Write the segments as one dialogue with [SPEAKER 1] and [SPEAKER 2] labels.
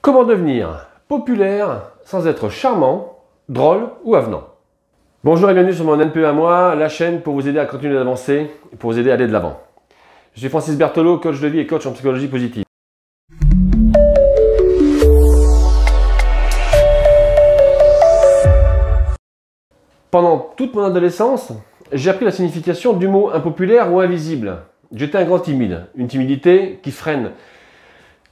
[SPEAKER 1] Comment devenir populaire sans être charmant, drôle ou avenant? Bonjour et bienvenue sur mon NPE à moi, la chaîne pour vous aider à continuer d'avancer et pour vous aider à aller de l'avant. Je suis Francis Berthelot, coach de vie et coach en psychologie positive. Pendant toute mon adolescence, j'ai appris la signification du mot impopulaire ou invisible. J'étais un grand timide, une timidité qui freine.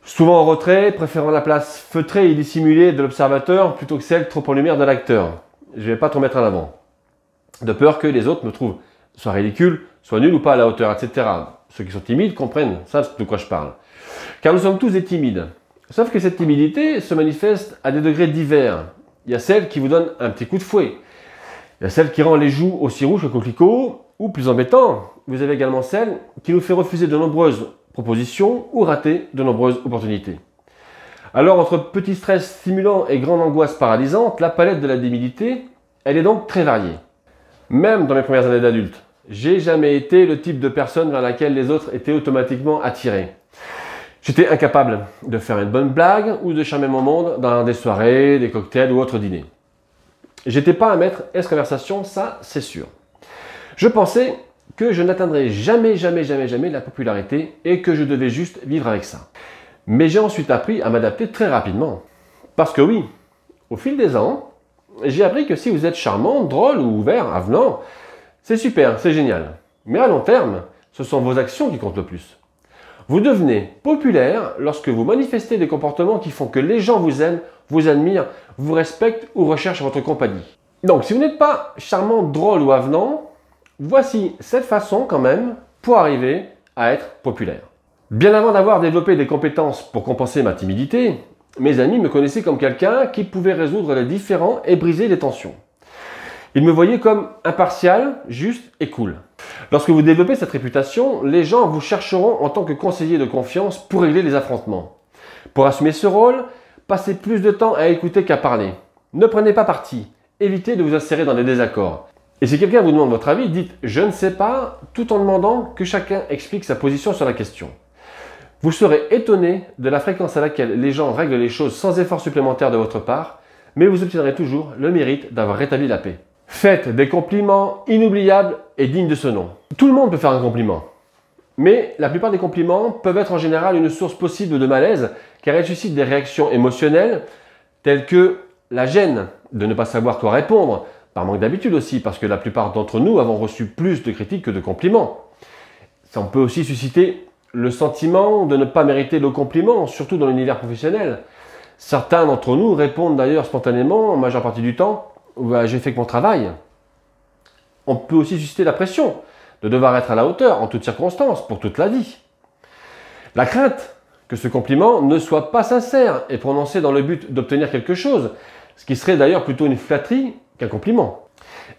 [SPEAKER 1] Souvent en retrait, préférant la place feutrée et dissimulée de l'observateur plutôt que celle trop en lumière de l'acteur. Je ne vais pas trop mettre en avant. De peur que les autres me trouvent soit ridicule, soit nul ou pas à la hauteur, etc. Ceux qui sont timides comprennent, savent de quoi je parle. Car nous sommes tous des timides. Sauf que cette timidité se manifeste à des degrés divers. Il y a celle qui vous donne un petit coup de fouet. Il y a celle qui rend les joues aussi rouges que coquelicots, ou plus embêtant, vous avez également celle qui nous fait refuser de nombreuses propositions ou rater de nombreuses opportunités. Alors entre petit stress stimulant et grande angoisse paralysante, la palette de la timidité, elle est donc très variée. Même dans mes premières années d'adulte, j'ai jamais été le type de personne vers laquelle les autres étaient automatiquement attirés. J'étais incapable de faire une bonne blague ou de charmer mon monde dans des soirées, des cocktails ou autres dîners. J'étais pas un maître S-conversation, ça c'est sûr. Je pensais que je n'atteindrais jamais la popularité et que je devais juste vivre avec ça. Mais j'ai ensuite appris à m'adapter très rapidement. Parce que oui, au fil des ans, j'ai appris que si vous êtes charmant, drôle ou ouvert, avenant, c'est super, c'est génial. Mais à long terme, ce sont vos actions qui comptent le plus. Vous devenez populaire lorsque vous manifestez des comportements qui font que les gens vous aiment, vous admirent, vous respectent ou recherchent votre compagnie. Donc si vous n'êtes pas charmant, drôle ou avenant, voici 7 façons quand même pour arriver à être populaire. Bien avant d'avoir développé des compétences pour compenser ma timidité, mes amis me connaissaient comme quelqu'un qui pouvait résoudre les différends et briser les tensions. Ils me voyaient comme impartial, juste et cool. Lorsque vous développez cette réputation, les gens vous chercheront en tant que conseiller de confiance pour régler les affrontements. Pour assumer ce rôle, passez plus de temps à écouter qu'à parler. Ne prenez pas parti, évitez de vous insérer dans des désaccords. Et si quelqu'un vous demande votre avis, dites « je ne sais pas » tout en demandant que chacun explique sa position sur la question. Vous serez étonné de la fréquence à laquelle les gens règlent les choses sans effort supplémentaire de votre part, mais vous obtiendrez toujours le mérite d'avoir rétabli la paix. Faites des compliments inoubliables et dignes de ce nom. Tout le monde peut faire un compliment, mais la plupart des compliments peuvent être en général une source possible de malaise car elles suscitent des réactions émotionnelles telles que la gêne de ne pas savoir quoi répondre, par manque d'habitude aussi, parce que la plupart d'entre nous avons reçu plus de critiques que de compliments. Ça peut aussi susciter le sentiment de ne pas mériter le compliment, surtout dans l'univers professionnel. Certains d'entre nous répondent d'ailleurs spontanément, en majeure partie du temps, « j'ai fait que mon travail ». On peut aussi susciter la pression de devoir être à la hauteur en toutes circonstances, pour toute la vie. La crainte que ce compliment ne soit pas sincère et prononcé dans le but d'obtenir quelque chose, ce qui serait d'ailleurs plutôt une flatterie qu'un compliment.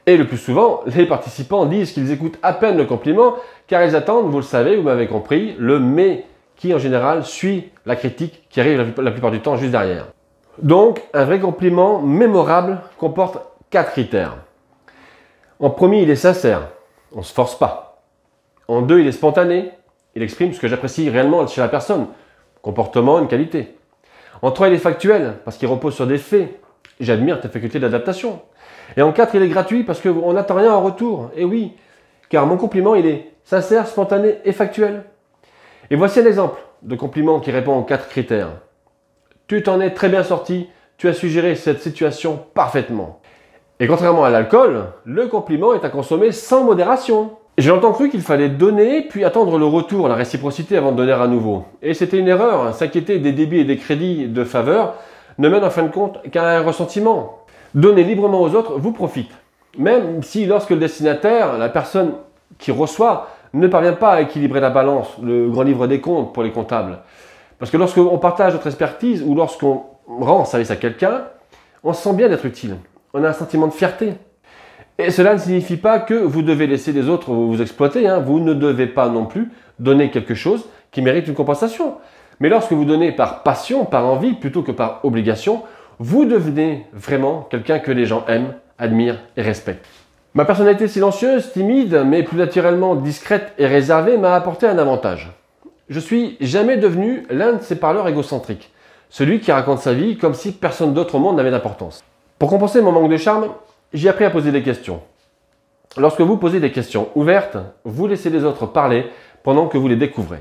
[SPEAKER 1] Et le plus souvent, les participants disent qu'ils écoutent à peine le compliment car ils attendent, vous le savez, vous m'avez compris, le « mais » qui en général suit la critique qui arrive la plupart du temps juste derrière. Donc, un vrai compliment mémorable comporte 4 critères. En premier, il est sincère, on ne se force pas. En 2, il est spontané, il exprime ce que j'apprécie réellement chez la personne, comportement, une qualité. En 3, il est factuel, parce qu'il repose sur des faits. J'admire ta faculté d'adaptation. Et en 4, il est gratuit parce qu'on n'attend rien en retour. Et oui, car mon compliment, il est sincère, spontané et factuel. Et voici un exemple de compliment qui répond aux 4 critères. Tu t'en es très bien sorti, tu as su gérer cette situation parfaitement. Et contrairement à l'alcool, le compliment est à consommer sans modération. J'ai longtemps cru qu'il fallait donner, puis attendre le retour, la réciprocité avant de donner à nouveau. Et c'était une erreur, s'inquiéter des débits et des crédits de faveur ne mène en fin de compte qu'à un ressentiment. Donner librement aux autres vous profite. Même si lorsque le destinataire, la personne qui reçoit, ne parvient pas à équilibrer la balance, le grand livre des comptes pour les comptables. Parce que lorsqu'on partage notre expertise ou lorsqu'on rend service à quelqu'un, on se sent bien d'être utile. On a un sentiment de fierté. Et cela ne signifie pas que vous devez laisser les autres vous exploiter. Vous ne devez pas non plus donner quelque chose qui mérite une compensation. Mais lorsque vous donnez par passion, par envie, plutôt que par obligation, vous devenez vraiment quelqu'un que les gens aiment, admirent et respectent. Ma personnalité silencieuse, timide, mais plus naturellement discrète et réservée m'a apporté un avantage. Je suis jamais devenu l'un de ces parleurs égocentriques. celui qui raconte sa vie comme si personne d'autre au monde n'avait d'importance. Pour compenser mon manque de charme, j'ai appris à poser des questions. Lorsque vous posez des questions ouvertes, vous laissez les autres parler pendant que vous les découvrez.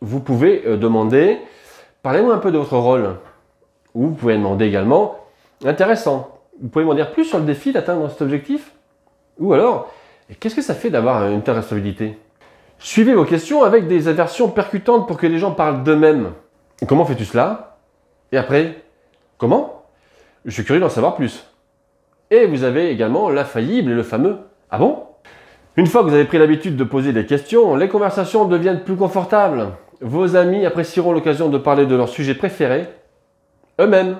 [SPEAKER 1] Vous pouvez demander « Parlez-moi un peu de votre rôle ». Ou vous pouvez demander également « Intéressant, vous pouvez m'en dire plus sur le défi d'atteindre cet objectif ?» Ou alors « Qu'est-ce que ça fait d'avoir une telle responsabilité ?» Suivez vos questions avec des aversions percutantes pour que les gens parlent d'eux-mêmes. Comment fais-tu cela? Et après, comment? Je suis curieux d'en savoir plus. Et vous avez également l'infaillible et le fameux « Ah bon ?» Une fois que vous avez pris l'habitude de poser des questions, les conversations deviennent plus confortables. Vos amis apprécieront l'occasion de parler de leur sujet préféré, eux-mêmes.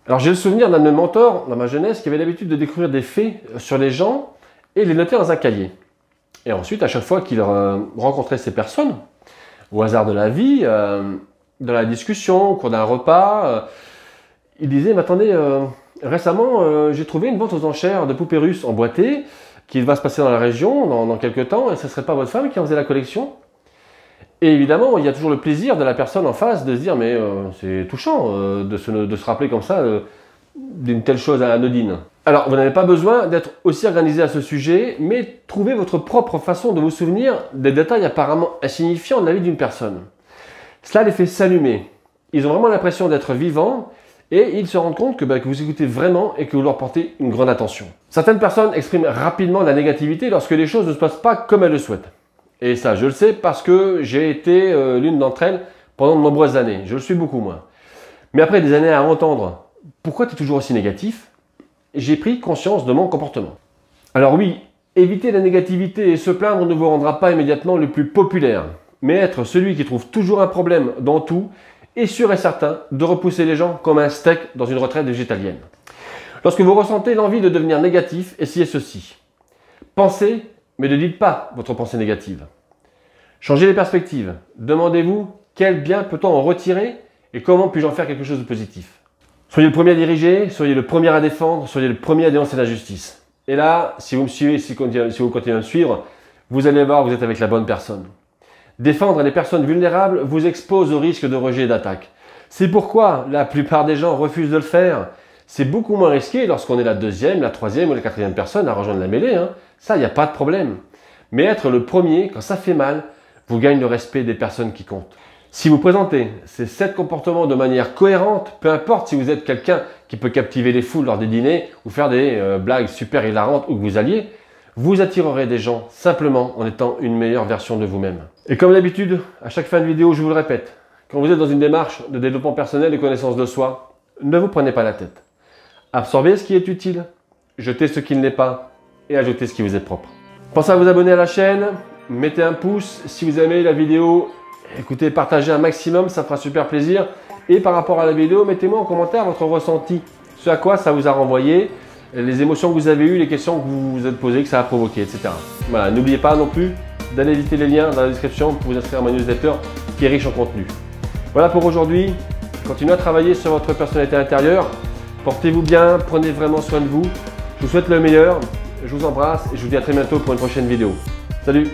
[SPEAKER 1] Alors j'ai le souvenir d'un de mes mentors dans ma jeunesse qui avait l'habitude de découvrir des faits sur les gens et les noter dans un cahier. Et ensuite, à chaque fois qu'il rencontrait ces personnes, au hasard de la vie, dans la discussion, au cours d'un repas, il disait « Mais attendez, récemment, j'ai trouvé une vente aux enchères de poupées russes emboîtées qui va se passer dans la région dans quelques temps, et ce ne serait pas votre femme qui en faisait la collection ?» Et évidemment, il y a toujours le plaisir de la personne en face de se dire « Mais c'est touchant de se rappeler comme ça d'une telle chose anodine. » Alors, vous n'avez pas besoin d'être aussi organisé à ce sujet, mais trouvez votre propre façon de vous souvenir des détails apparemment insignifiants de la vie d'une personne. Cela les fait s'allumer. Ils ont vraiment l'impression d'être vivants et ils se rendent compte que vous écoutez vraiment et que vous leur portez une grande attention. Certaines personnes expriment rapidement la négativité lorsque les choses ne se passent pas comme elles le souhaitent. Et ça, je le sais parce que j'ai été l'une d'entre elles pendant de nombreuses années. Je le suis beaucoup moins. Mais après des années à entendre « Pourquoi tu es toujours aussi négatif ?» j'ai pris conscience de mon comportement. Alors oui, éviter la négativité et se plaindre ne vous rendra pas immédiatement le plus populaire. Mais être celui qui trouve toujours un problème dans tout est sûr et certain de repousser les gens comme un steak dans une retraite végétalienne. Lorsque vous ressentez l'envie de devenir négatif, essayez ceci. Pensez, mais ne dites pas votre pensée négative. Changez les perspectives. Demandez-vous quel bien peut-on en retirer et comment puis-je en faire quelque chose de positif. Soyez le premier à diriger, soyez le premier à défendre, soyez le premier à dénoncer l'injustice. Et là, si vous me suivez, si vous continuez à me suivre, vous allez voir que vous êtes avec la bonne personne. Défendre les personnes vulnérables vous expose au risque de rejet et d'attaque. C'est pourquoi la plupart des gens refusent de le faire. C'est beaucoup moins risqué lorsqu'on est la deuxième, la troisième ou la quatrième personne à rejoindre la mêlée. Ça, il n'y a pas de problème. Mais être le premier, quand ça fait mal, vous gagne le respect des personnes qui comptent. Si vous présentez ces 7 comportements de manière cohérente, peu importe si vous êtes quelqu'un qui peut captiver les foules lors des dîners ou faire des blagues super hilarantes où que vous alliez, vous attirerez des gens simplement en étant une meilleure version de vous-même. Et comme d'habitude, à chaque fin de vidéo, je vous le répète, quand vous êtes dans une démarche de développement personnel et connaissance de soi, ne vous prenez pas la tête. Absorbez ce qui est utile, jetez ce qui ne l'est pas et ajoutez ce qui vous est propre. Pensez à vous abonner à la chaîne, mettez un pouce si vous aimez la vidéo. Écoutez, partagez un maximum, ça fera super plaisir. Et par rapport à la vidéo, mettez-moi en commentaire votre ressenti. Ce à quoi ça vous a renvoyé, les émotions que vous avez eues, les questions que vous vous êtes posées, que ça a provoqué, etc. Voilà, n'oubliez pas non plus d'aller visiter les liens dans la description pour vous inscrire à ma newsletter qui est riche en contenu. Voilà pour aujourd'hui. Continuez à travailler sur votre personnalité intérieure. Portez-vous bien, prenez vraiment soin de vous. Je vous souhaite le meilleur. Je vous embrasse et je vous dis à très bientôt pour une prochaine vidéo. Salut!